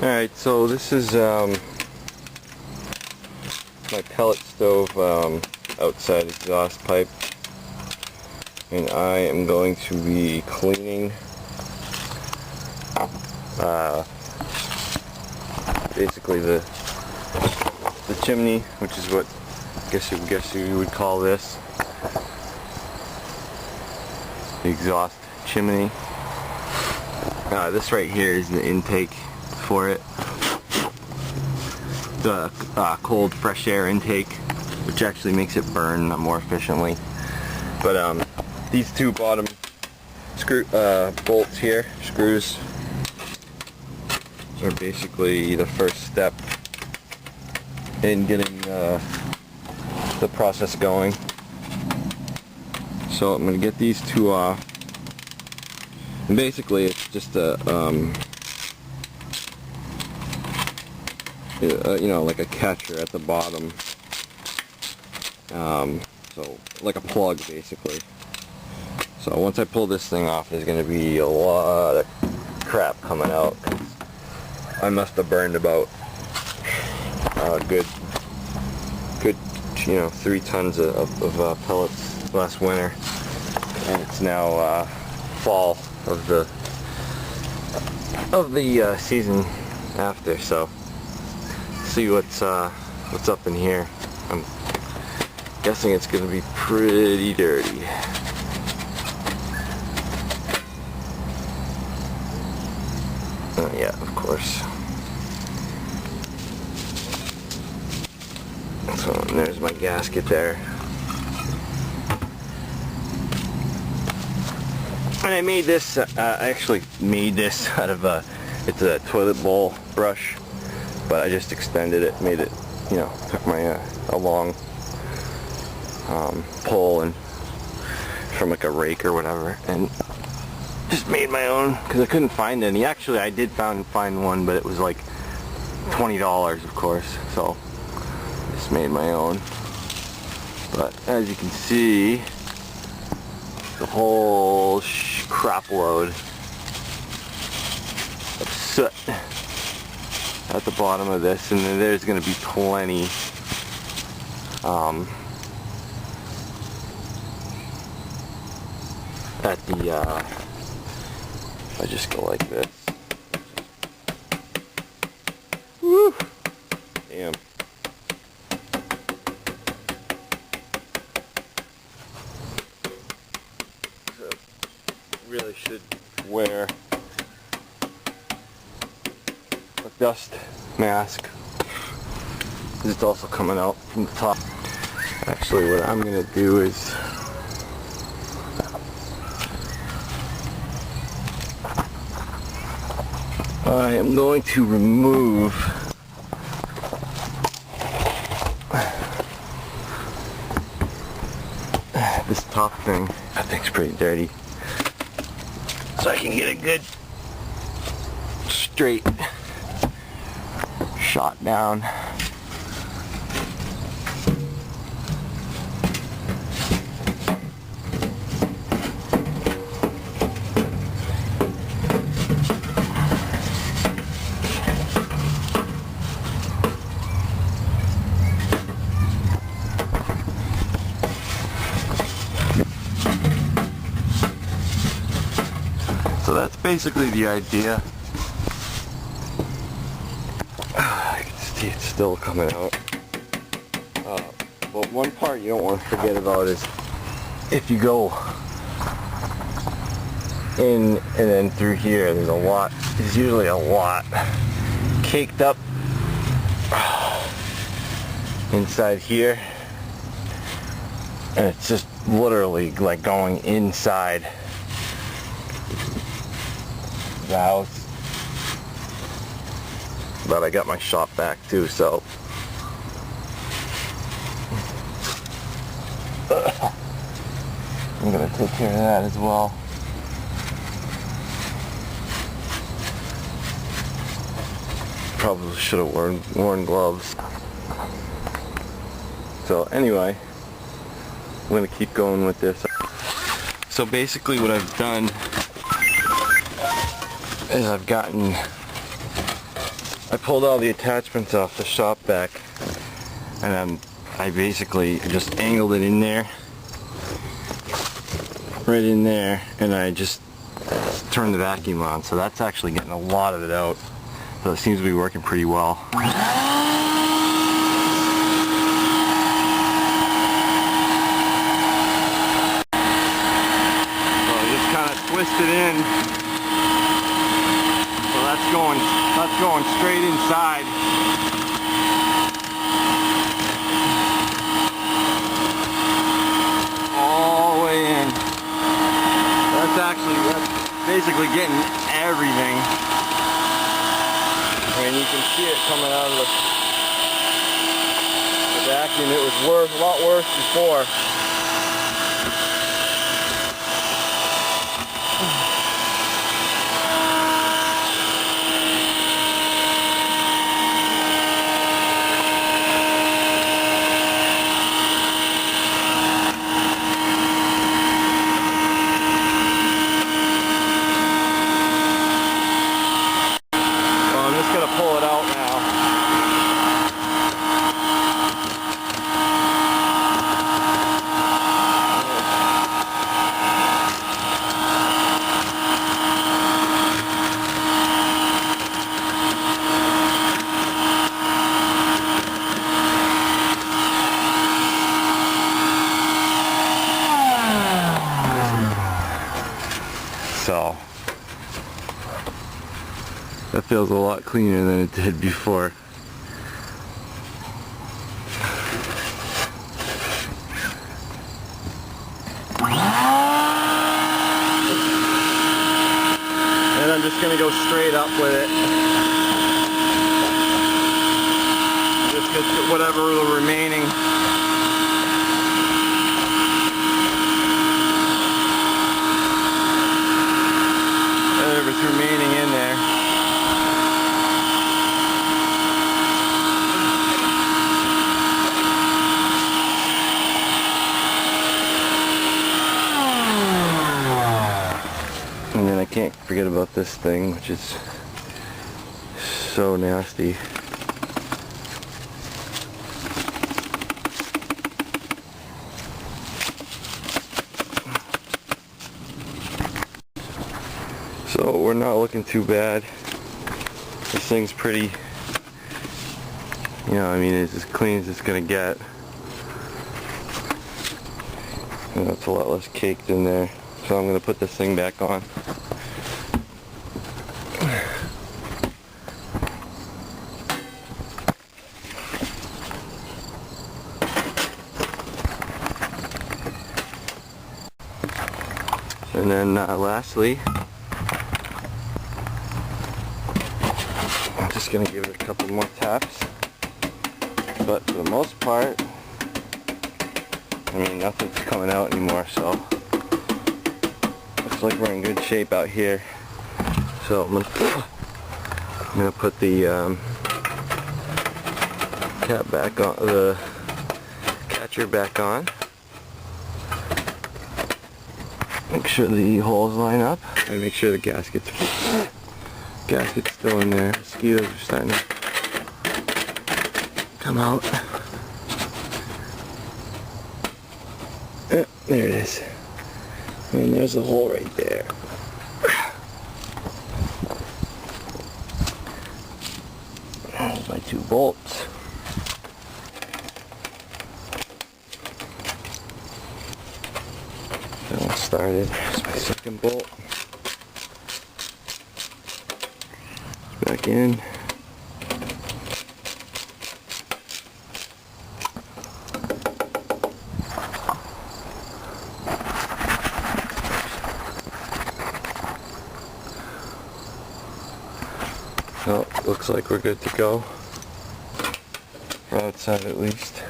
Alright, so this is my pellet stove outside exhaust pipe, and I am going to be cleaning basically the chimney, which is what I guess you would call this, the exhaust chimney. This right here is the intake for it, the cold fresh air intake, which actually makes it burn more efficiently. But these two bottom screw bolts here, screws, are basically the first step in getting the process going. So I'm going to get these two off, and basically it's just a you know, like a catcher at the bottom, so like a plug basically. So once I pull this thing off, there's going to be a lot of crap coming out. I must have burned about good, you know, 3 tons of pellets last winter, and it's now fall of the season after. So see what's up in here. I'm guessing it's going to be pretty dirty. Yeah, of course. So there's my gasket there. And I made this, I actually made this out of it's a toilet bowl brush, but I just extended it, made it, you know, took my a long pole and from like a rake or whatever, and just made my own because I couldn't find any. Actually, I did find one, but it was like $20, of course. So just made my own. But as you can see, the whole crap load of soot at the bottom of this, and then there's going to be plenty at the I just go like this. Woo! Damn. So, really should wear a dust mask, because it's also coming out from the top. Actually, what I'm going to do is I am going to remove this top thing. That thing's pretty dirty, so I can get a good straight shot down. So that's basically the idea. I can see it's still coming out. But one part you don't want to forget about is if you go in and then through here, there's usually a lot caked up inside here, and it's just literally like going inside the house. But I got my shop back too, so I'm gonna take care of that as well. Probably should have worn gloves. So anyway, I'm gonna keep going with this. So basically what I've done is I've gotten I pulled all the attachments off the shop vac, and I basically just angled it in there, right in there, and I just turned the vacuum on. So that's actually getting a lot of it out. So it seems to be working pretty well. So I just kind of twist it in. So that's going straight inside. All the way in. That's basically getting everything. I mean, you can see it coming out of the vacuum. It was a lot worse before. Pull it out now. So that feels a lot cleaner than it did before. And I'm just going to go straight up with it. Just get whatever the remaining whatever's remaining in there. And then I can't forget about this thing, which is so nasty. So we're not looking too bad. This thing's pretty, you know, I mean, it's as clean as it's gonna get. And it's a lot less caked in there. So I'm gonna put this thing back on. And then lastly, I'm just going to give it a couple more taps. But for the most part, I mean, nothing's coming out anymore, so looks like we're in good shape out here. So I'm gonna put the cap back on, the catcher back on. Make sure the holes line up, and make sure the gasket's still in there. Mosquitoes are starting to come out. There it is. And there's a hole right there. There's my 2 bolts. All started. There's my 2nd bolt. It's back in. So looks like we're good to go. For outside at least.